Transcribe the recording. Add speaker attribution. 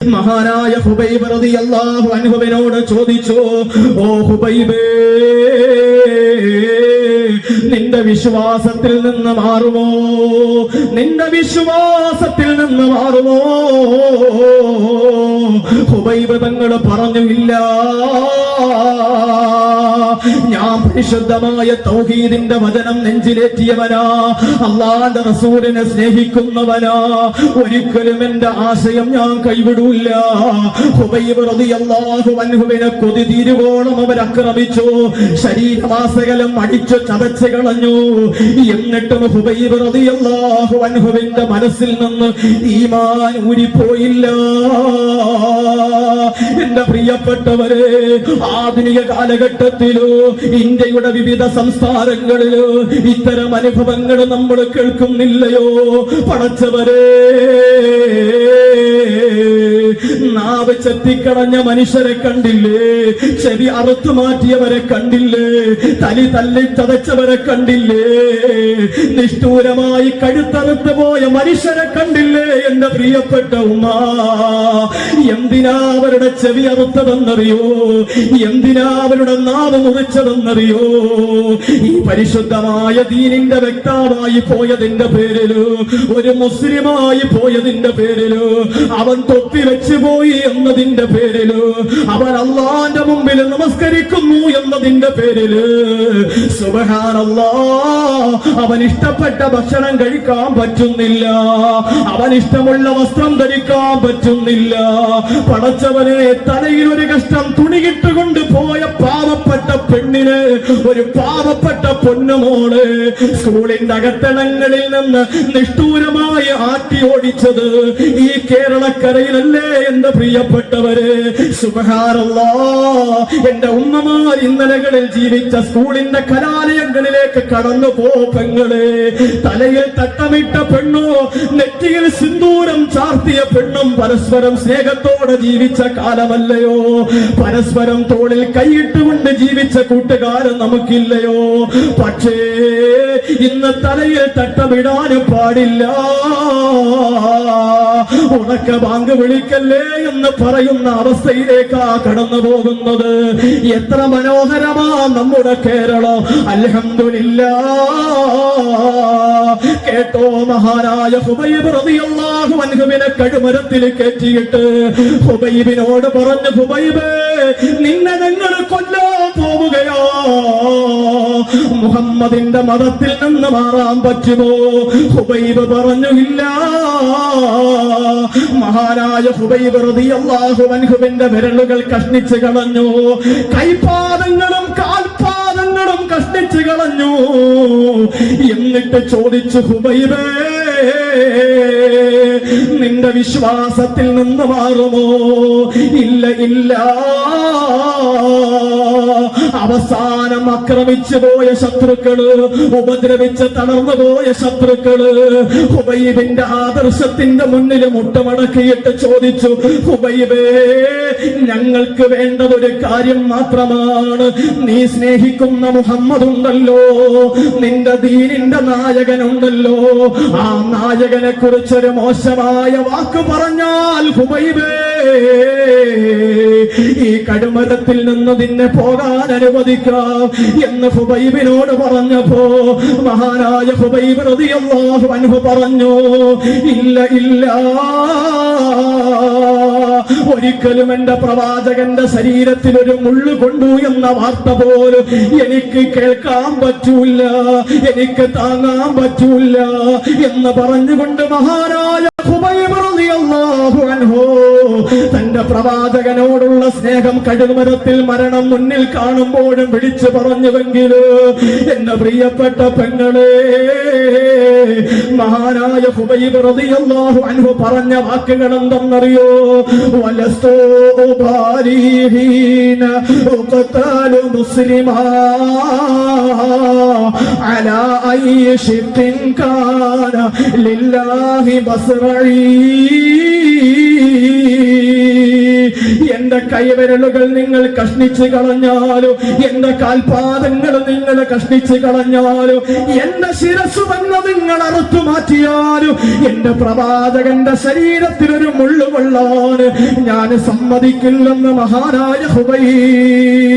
Speaker 1: മഹാനായ ഹുബൈബ് റളിയല്ലാഹു അൻഹുവിനോട് ചോദിച്ചു, ഓ ഹുബൈബേ, നിന്റെ വിശ്വാസത്തിൽ നിന്ന് മാറുമോ? നിന്റെ വിശ്വാസത്തിൽ നിന്ന് മാറുമോ? ഹുബൈബ് തങ്ങൾ പറഞ്ഞു, ഇല്ല, ഞാൻ പരിശുദ്ധമായ തൗഹീദിന്റെ വചനം നെഞ്ചിലേറ്റിയവനാ, അല്ലാഹുവിന്റെ റസൂലിനെ സ്നേഹിക്കുന്നവനാ, ഒരിക്കലും എന്റെ ആശയം ഞാൻ കൈവിടൂല്ല. ഹുബൈബ് റളിയല്ലാഹു അൻഹുവിനെ കൊതി തീരുവോളം അവർ ആക്രമിച്ചു, ശരീരമാസകലം അടിച്ചു ചതച്ചു കളഞ്ഞു. എന്നിട്ടും ഹുബൈബ് റളിയല്ലാഹു അൻഹുവിന്റെ മനസ്സിൽ നിന്ന് ഈമാൻ ഊരിപ്പോയില്ല. എന്റെ പ്രിയപ്പെട്ടവരെ, ആധുനിക കാലഘട്ടത്തിലോ ഇന്ത്യയുടെ വിവിധ സംസ്ഥാനങ്ങളിലോ ഇത്തരം അനുഭവങ്ങൾ നമ്മൾ കേൾക്കുന്നില്ലയോ? പടച്ചവരെ, നാവ് ചെത്തിക്കളഞ്ഞ മനുഷ്യരെ കണ്ടില്ലേ? ചെവി അറുത്തു മാറ്റിയവരെ കണ്ടില്ലേ? തലി തല്ലി ചതച്ചവരെ കണ്ടില്ലേ? നിഷ്ഠൂരമായി കഴുത്തറുത്തു പോയ മനുഷ്യരെ കണ്ടില്ലേ? എന്റെ പ്രിയപ്പെട്ട ഉമ്മ, എന്തിനാ അവരുടെ ചെവി അറുത്തതെന്നറിയോ? എന്തിനാ അവരുടെ നാവ് മുറിച്ചതെന്നറിയോ? ഈ പരിശുദ്ധമായ ദീനിന്റെ വ്യക്താവായി പോയതിന്റെ പേരില്, ഒരു മുസ്ലിമായി പോയതിന്റെ പേരില്, അവൻ തൊപ്പി വെച്ചു പോയി എന്നതിന്റെ പേരില്, അവൻ അല്ലാഹുവിന്റെ മുമ്പിൽ നമസ്കരിക്കുന്നു എന്നതിന്റെ പേരില്, സുബ്ഹാനല്ലാഹ്, അവൻ ഇഷ്ടപ്പെട്ട ഭക്ഷണം കഴിക്കാൻ പറ്റുന്നില്ല, അവൻ ഇഷ്ടമുള്ള വസ്ത്രം ധരിക്കാൻ പറ്റുന്നില്ല. പടച്ചവനെ, തലയിൽ ഒരു കഷ്ടം തുണികിട്ടുകൊണ്ട് പോയ പാവപ്പെട്ട പെണ്ണിന്, ഒരു പാവപ്പെട്ട പൊന്നുമോള് സ്കൂളിന്റെ അകത്തളങ്ങളിൽ നിന്ന് നിഷ്ഠൂരമായി ആട്ടി ഓടിച്ചത് ഈ കേരളക്കരയിലല്ലേ എന്റെ പ്രിയപ്പെട്ടവരെ? സുബ്ഹാനല്ലാഹ്, എന്റെ ഉമ്മമാർ ഇന്നലകളിൽ ജീവിച്ച സ്കൂളിന്റെ കലാലയങ്ങളിലേക്ക് കടന്നു പോ പെങ്ങളെ. തലയിൽ തട്ടമിട്ട പെണ്ണോ നെറ്റിയിൽ സിന്ദൂരം ചാർത്തിയ പെണ്ണും പരസ്പരം സ്നേഹത്തോടെ ജീവിച്ച കാലമല്ലയോ? പരസ്പരം തോളിൽ കൈയിട്ടുകൊണ്ട് ജീവിച്ച കൂട്ടുകാരൻ നമുക്കില്ലയോ? പക്ഷേ ഇന്ന് തലയിൽ തട്ടമിടാനും പാടില്ല. ഉണക്ക ബാങ്ക് വിളിക്കല്ലേ എന്ന് പറയുന്ന അവസ്ഥയിലേക്കാ കടന്നു പോകുന്നത്. എത്ര മനോഹരമാ നമ്മുടെ കേരളം! അൽഹംദുലില്ലാഹ്. കേട്ടോ, മഹാനായ ഹുബൈബ് റളിയല്ലാഹു അൻഹുവിനെ കഴുമരത്തിൽ കയറ്റിയിട്ട് ഹുബൈബിനോട് പറഞ്ഞു, ഹുബൈബേ, നിന്നെ ഞങ്ങൾ കൊല്ലാൻ പോവുകയോ? മുഹമ്മദിന്റെ മതത്തിൽ നിന്ന് മാറാൻ പറ്റുമോ? ഹുബൈബ് പറഞ്ഞു, ഇല്ല. മഹാനായ ഹുബൈബ് റളിയല്ലാഹു അൻഹുവിന്റെ വിരലുകൾ കഷ്ണിച്ചു കളഞ്ഞു, കൈപാദങ്ങളും കാൽപാദങ്ങളും കഷ്ണിച്ചു കളഞ്ഞു. എന്നിട്ട് ചോദിച്ചു, ഹുബൈബേ, നിന്റെ വിശ്വാസത്തിൽ നിന്ന് മാറുമോ? ഇല്ല, ഇല്ല. അവസാനം ആക്രമിച്ചു പോയ ശത്രുക്കള്, ഉപദ്രവിച്ച് തളർന്നു പോയ ശത്രുക്കള് ഹുബൈബിന്റെ ആദർശത്തിന്റെ മുന്നിൽ മുട്ടുമടക്കിയിട്ട് ചോദിച്ചു, ഹുബൈബേ, ഞങ്ങൾക്ക് വേണ്ടത് ഒരു കാര്യം മാത്രമാണ്. നീ സ്നേഹിക്കുന്ന മുഹമ്മദ് ഉണ്ടല്ലോ, നിന്റെ ദീനിന്റെ നായകനുണ്ടല്ലോ, ആ നായകനെ കുറിച്ചൊരു മോശമായ വാക്ക് പറഞ്ഞാൽ ഹുബൈബേ, ഈ കടുമരത്തിൽ നിന്ന് നിന്നെ പോകാൻ അനുവദിക്കാം എന്ന് ഹുബൈബിനോട് പറഞ്ഞപ്പോ മഹാനായ ഹുബൈബ് റളിയല്ലാഹു അൻഹു പറഞ്ഞു, ഇല്ല, ഇല്ല, ഒരിക്കലും എന്റെ പ്രവാചകന്റെ ശരീരത്തിൽ ഒരു മുള്ളു കൊണ്ടു എന്ന വാർത്ത പോലും എനിക്ക് കേൾക്കാൻ പറ്റൂല, എനിക്ക് താങ്ങാൻ പറ്റൂല എന്ന് പറഞ്ഞുകൊണ്ട് മഹാനായ ഹുബൈബ് റളിയല്ലാഹു അൻഹു തന്റെ പ്രവാചകനോടുള്ള സ്നേഹം കഴുമരത്തിൽ മരണം മുന്നിൽ കാണുമ്പോഴും വിളിച്ചു പറഞ്ഞുവെങ്കില് എന്റെ പ്രിയപ്പെട്ട പെങ്ങളെ, മഹാനായ ഹുബൈബ് റളിയല്ലാഹു അൻഹു പറഞ്ഞ വാക്കുകൾ എന്തെന്നറിയോ? വലസ്തു ബാരിഹീന ഉഖ്തലു മുസ്ലിമാ അലാ അയ്യി ശിഖിൻ കാന ലില്ലാഹി ബസ്റഈ. എന്റെ കൈവിരലുകൾ നിങ്ങൾ കഷ്ണിച്ചു കളഞ്ഞാലും, എന്റെ കാൽപാദങ്ങൾ നിങ്ങൾ കഷ്ണിച്ചു കളഞ്ഞാലും, എന്റെ ശിരസ് വന്ന് നിങ്ങൾ അറുത്തു മാറ്റിയാലും, എന്റെ പ്രവാചകന്റെ ശരീരത്തിലൊരു മുള്ളു കൊള്ളാൻ ഞാൻ സമ്മതിക്കില്ലെന്ന് മഹാനായ ഹുബൈബ്